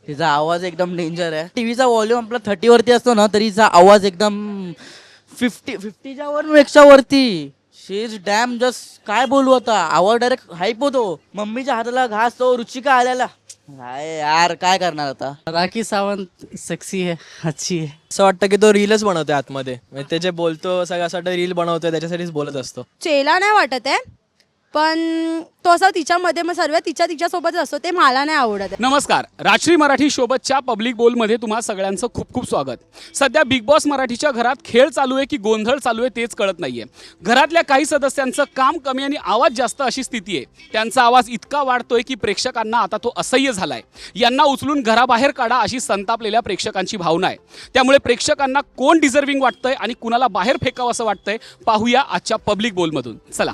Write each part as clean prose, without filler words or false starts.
तिचा आवाज एकदम डेंजर आहे. टीव्हीचा व्हॉल्यूम आपला 30 वरती असतो ना, तरी तिचा आवाज एकदम 50च्या पेक्षा वरती. शी इज डॅम जस्ट काय बोलू आता, आवाज डायरेक्ट हाईप होतो. मम्मीच्या हाताला घास तो रुचिका आल्याला. काय यार काय करणार आता. राखी सावंत सेक्सी है, अच्छी है. असं वाटतं की तो रीलच बनवतोय आतमध्ये, म्हणजे ते जे बोलतो सगळं असं वाटतं रील बनवतोय, त्याच्यासाठीच बोलत असतो. चेला नाही वाटत आहे, पण तो असा तिच्यामध्ये मग सर्व तिच्यासोबतच असतो, ते मला नाही आवडत आहे. नमस्कार, राजश्री मराठी सोबतच्या पब्लिक बोलमध्ये तुम्हा सगळ्यांचं खूप खूप स्वागत. सध्या बिग बॉस मराठीच्या घरात खेळ चालू आहे की गोंधळ चालू आहे तेच कळत नाहीये. घरातल्या काही सदस्यांचं काम कमी आणि आवाज जास्त अशी स्थिती आहे. त्यांचा आवाज इतका वाढतोय की प्रेक्षकांना आता तो असह्य झालाय. यांना उचलून घराबाहेर काढा अशी संतापलेल्या प्रेक्षकांची भावना आहे. त्यामुळे प्रेक्षकांना कोण डिझर्विंग वाटतंय आणि कुणाला बाहेर फेकावं असं वाटतंय पाहूया आजच्या पब्लिक बोलमधून. चला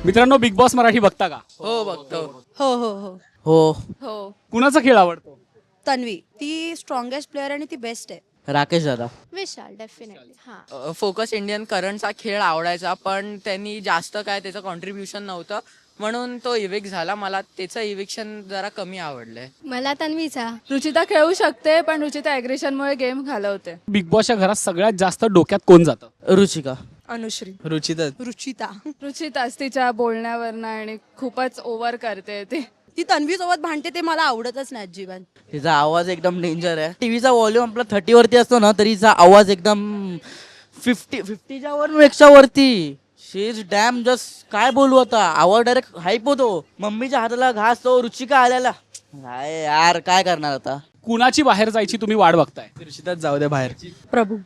मित्रांनो, बिग बॉस मराठी बघता का? हो बघतो. हो हो हो हो. हो. कुणाचा खेळ आवडतो? तन्वी ती स्ट्रॉंगेस्ट प्लेअर आणि ती बेस्ट आहे. राकेश दादा. विशाल डेफिनेटली हां. फोकस इंडियन करंटचा खेळ आवडायचा, पण त्यांनी जास्त काय त्याचं कॉन्ट्रीब्युशन नव्हतं म्हणून तो इविक्ट झाला. मला त्याचं इविक्शन जरा कमी आवडलंय. मला तन्वीचा. रुचिता खेळू शकते, पण रुचिता ॲग्रेशनमुळे गेम घालवते. बिग बॉसच्या घरात सगळ्यात जास्त डोक्यात कोण जातं? रुचिका. अनुश्री. रुचितच. रुचिता. रुचिताच तिच्या बोलण्यावरनं आणि खूपच ओव्हर करते ती. ती तन्वी सोबत भांडते, ते मला आवडतच नाही अजिबात. तिचा आवाज एकदम डेंजर आहे. टीव्हीचा व्हॉल्यूम आपला 30 वरती असतो ना, तरी तिचा आवाज एकदम 50च्या पेक्षा वरती. शी इज डॅम जस्ट काय बोलू आता, आवाज डायरेक्ट हाईप होतो. मम्मीच्या हाताला घास तो रुचिका आल्याला. काय यार काय करणार आता. कुणाची बाहेर जायची तुम्ही वाट बघताय? रुचितच जाऊ दे बाहेर. प्रभू.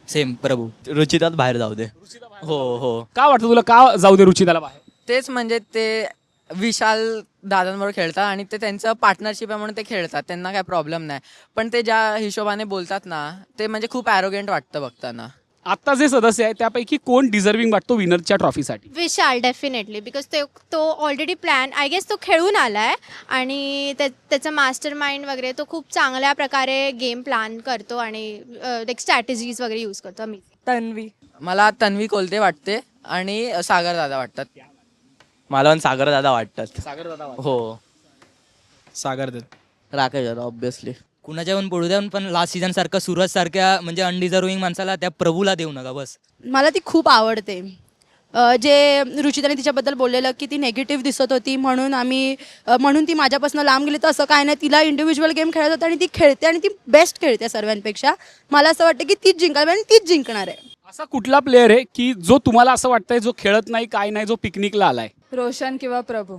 सेम प्रभू. रुचितात बाहेर जाऊ दे. हो हो. का वाटतं तुला, का जाऊ दे रुचिताला बाहेर? तेच म्हणजे ते विशाल दादांबरोबर खेळतात आणि ते त्यांचं पार्टनरशिप आहे म्हणून ते खेळतात, त्यांना काय प्रॉब्लेम नाही. पण ते ज्या हिशोबाने बोलतात ना, ते म्हणजे खूप ॲरोगेंट वाटतं बघताना. आता जे सदस्य आहेत त्यापैकी कोण डिझर्विंग वाटतो विनरच्या ट्रॉफीसाठी? विशाल डेफिनेटली, बिकॉज तो ऑलरेडी प्लॅन आय गेस तो खेळून आलाय आणि त्याचं मास्टर माइंड वगैरे तो खूप चांगल्या प्रकारे गेम प्लॅन करतो आणि लाईक स्ट्रॅटेजीज वगैरे यूज करतो. आम्ही तन्वी. मला तन्वी कोलते वाटते आणि सागर दादा वाटतात. मला पण सागर दादा वाटतात. सागर दादा. हो. सागर दादा. राकेश दादा ऑब्विसली. कुणाच्या पण पडू द्या, पण लास्ट सीझन सारखं सूरज सारख्या म्हणजे अनडिझर्विंग माणसाला त्या प्रभूला देऊ नका बस. मला ती खूप आवडते. जे रुचिताने तिच्याबद्दल बोललेलं की ती नेगेटिव्ह दिसत होती म्हणून ती माझ्यापासून लांब गेली, तर असं काय नाही. तिला इंडिव्हिज्युअल गेम खेळत होता आणि ती खेळते आणि ती बेस्ट खेळते सर्वांपेक्षा. मला असं वाटतं की तीच जिंकायला आणि तीच जिंकणार आहे. असा कुठला प्लेअर आहे की जो तुम्हाला असं वाटतंय जो खेळत नाही काय नाही, जो पिकनिकला आलाय? रोशन किंवा प्रभू.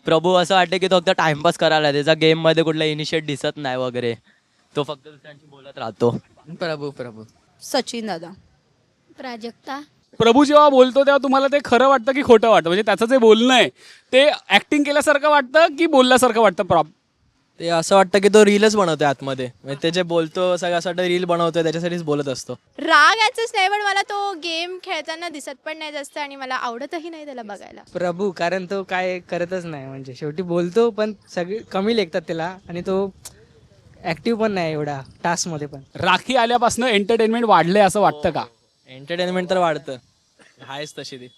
प्रभू असं वाटतं की तो फक्त टाइमपास करायला, त्याचा गेम मध्ये कुठला इनिशिएट दिसत नाही वगैरे, तो फक्त दुसऱ्यांशी बोलत राहतो. प्रभू. सचिन दादा. प्राजक्ता. प्रभू जेव्हा बोलतो तेव्हा तुम्हाला ते खरं वाटतं की खोटं वाटतं? म्हणजे त्याचं जे बोलणं आहे ते ऍक्टिंग केल्यासारखं वाटतं की बोलल्यासारखं वाटतं? ते असं वाटतं की तो रीलच बनवतोय आतमध्ये, म्हणजे ते जे बोलतो सगळं असं वाटतं रील बनवतोय, त्याच्यासाठीच बोलत असतो. राग याचंच नाही, पण मला तो गेम खेळताना दिसत पण नाही जास्त आणि मला आवडतही नाही त्याला बघायला. प्रभू, कारण तो काय करतच नाही, म्हणजे शेवटी बोलतो पण सगळे कमी लेखतात त्याला आणि तो ऍक्टिव्ह पण नाही एवढा टास्कमध्ये पण. राखी आल्यापासून एंटरटेनमेंट वाढलंय असं वाटतं का? एंटरटेनमेंट तर वाढतं, आहेच तशी ती.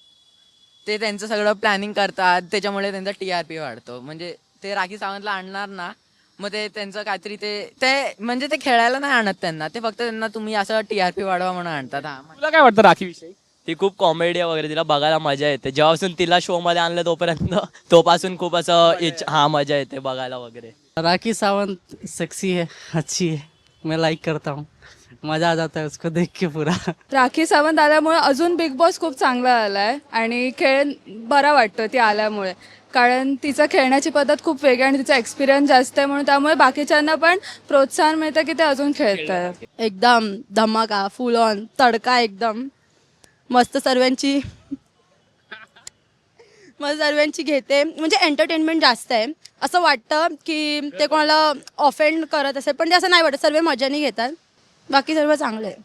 ते त्यांचं सगळं प्लॅनिंग करतात, त्याच्यामुळे त्यांचा TRP वाढतो. म्हणजे ते राखी सावंतला आणणार ना, मग ते त्यांचं काहीतरी ते म्हणजे ते खेळायला नाही आणत त्यांना, ते फक्त त्यांना तुम्ही असं TRP वाढवा म्हणून आणतात. तुला काय वाटतं राखी विषयी? ती खूप कॉमेडी वगैरे, तिला बघायला मजा येते. जेव्हापासून तिला शो मध्ये आणलं तोपासून खूप असं मजा येते बघायला वगैरे. राखी सावंत सेक्सी है, अच्छी है. मैं लाइक करता हूँ, मजा आ जाता है उसको देख के पूरा. राखी सावंत आल्यामुळे अजून बिग बॉस खूप चांगला आलाय आणि खेळ बरा वाटतो ती आल्यामुळे, कारण तिचं खेळण्याची पद्धत खूप वेगळी आणि तिचा एक्सपिरियन्स जास्त आहे, म्हणून त्यामुळे बाकीच्यांना पण प्रोत्साहन मिळतं की ते अजून खेळतात. एकदम धमाका, फुल ऑन तडका, एकदम मस्त सर्वांची घेते. म्हणजे एंटरटेनमेंट जास्त आहे. असं वाटतं की ते कोणाला ऑफेंड करत असेल, पण ते असं नाही वाटत. सर्व मजाने घेतात, बाकी सर्व चांगलं आहे.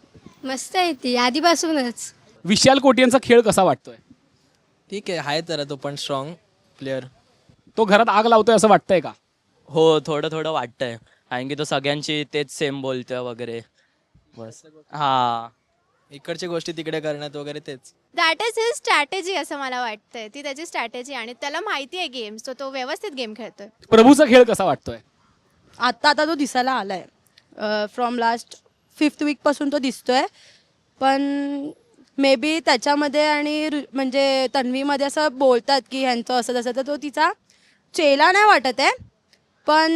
मस्त आहे ती आधीपासूनच. विशाल कोटियांचा खेळ कसा वाटतोय? ठीक आहे तर तो पण स्ट्रॉंग प्लेअर. तो घरात आग लावतोय असं वाटतंय का? हो, थोडं थोडं वाटतंय, कारण की तो सगळ्यांची तेच सेम बोलतोय वगैरे बस. हा, इकडच्या गोष्टी तिकडे करण्यात वगैरे तेच. दॅट इज हिज स्ट्रॅटेजी असं मला वाटतंय. ती त्याची स्ट्रॅटेजी आणि त्याला माहिती आहे गेम्स, तो तो व्यवस्थित गेम खेळतोय. प्रभूचा खेळ कसा वाटतोय? आता तो दिसायला आलाय. फ्रॉम लास्ट 5th वीकपासून तो दिसतोय. पण मे बी त्याच्यामध्ये आणि म्हणजे तन्वीमध्ये असं बोलतात की ह्यांचं असं तसं, तर तो तिचा चेला नाही वाटत आहे. पण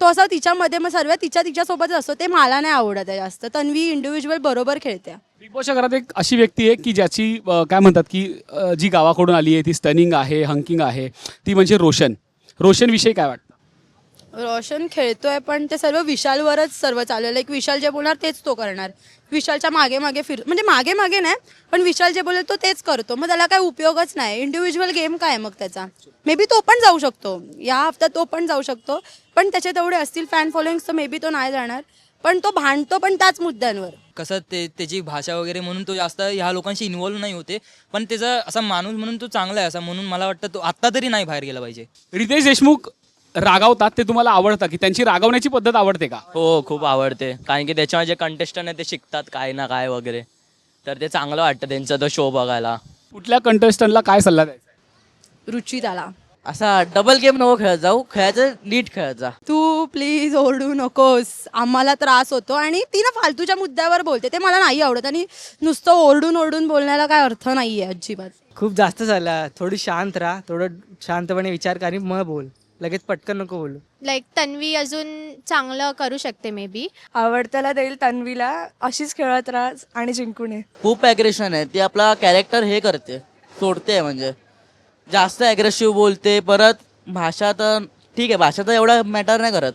तो असा तिच्यामध्ये मग सर्व तिच्यासोबतच असतो, ते मला नाही आवडत आहे जास्त. तन्वी इंडिव्हिज्युअल बरोबर खेळते. बिग बॉसच्या घरात एक अशी व्यक्ती आहे की ज्याची काय म्हणतात की जी गावाकडून आली आहे, ती स्टनिंग आहे, हंकिंग आहे, ती म्हणजे रोशन. रोशनविषयी काय वाटतं? रोशन खेळतोय पण ते सर्व विशालवरच सर्व चाललेलं. एक विशाल जे बोलणार तेच तो करणार. विशालच्या मागे मागे म्हणजे मागे मागे नाही, पण विशाल जे बोलेल तो तेच करतो. मग त्याला काय उपयोगच नाही. इंडिव्हिज्युअल गेम काय मग त्याचा? मे बी तो पण जाऊ शकतो, या हफ्त्यात तो पण जाऊ शकतो. पण त्याचे तेवढे असतील फॅन फॉलोईंग, तर मे बी तो नाही जाणार. पण तो भांडतो पण त्याच मुद्द्यांवर. कसं त्याची भाषा वगैरे म्हणून तो जास्त ह्या लोकांशी इन्व्हॉल्व नाही होते, पण त्याचा असा माणूस म्हणून तो चांगला आहे असं म्हणून मला वाटतं तो आत्ता तरी नाही बाहेर गेला पाहिजे. रितेश देशमुख रागावतात, ते तुम्हाला आवडतं की त्यांची रागवण्याची पद्धत आवडते का? हो, खूप आवडते. कारण की त्याच्यामध्ये जे कंटेस्टंट आहे ते शिकतात काय ना काय वगैरे, तर ते चांगलं वाटतं त्यांचा तो शो बघायला. कुठल्या कंटेस्टंटला काय सल्ला द्यायचा? रुचिताला असा डबल गेम नको खेळत जाऊ, खेळायचं नीट खेळायचा. तू प्लीज ओरडू नकोस, आम्हाला त्रास होतो. आणि ती ना फालतूच्या मुद्द्यावर बोलते, ते मला नाही आवडत. आणि नुसतं ओरडून बोलण्याला काय अर्थ नाहीये अजिबात. खूप जास्त झाला. थोडी शांत राहा, थोडं शांतपणे विचार कर आणि मग बोल. लगेच पटकन नको बोलू. लाईक तन्वी अजून चांगलं करू शकते मे बी. आवडत्याला देईल तन्वीला, अशीच खेळत राहा आणि जिंकून ये. खूप ॲग्रेशन आहे, ती आपला कॅरेक्टर हे करते, सोडते. म्हणजे जास्त ॲग्रेसिव्ह बोलते. परत भाषा तर ठीक आहे, भाषा तर एवढा मॅटर नाही करत,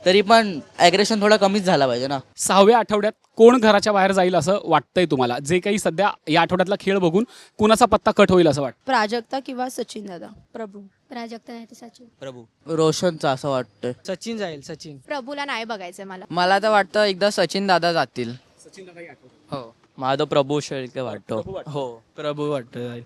तरी पण ॲग्रेशन थोडा कमीच झाला पाहिजे ना. 6व्या आठवड्यात कोण घराच्या बाहेर जाईल असं वाटतंय तुम्हाला? जे काही सध्या या आठवड्यातला खेळ बघून कुणाचा पत्ता कट होईल असं वाटतं? प्राजक्ता किंवा सचिन दादा. प्रभू. प्राजक्ता नाही तर सचिन. प्रभू. रोशनचा असं वाटतंय. सचिन जाईल, सचिन. प्रभूला नाही बघायचंय मला. मला तर वाटतं एकदा सचिन दादा जातील. हो. मला तो प्रभू शेळके वाटतो. प्रभू वाटतं.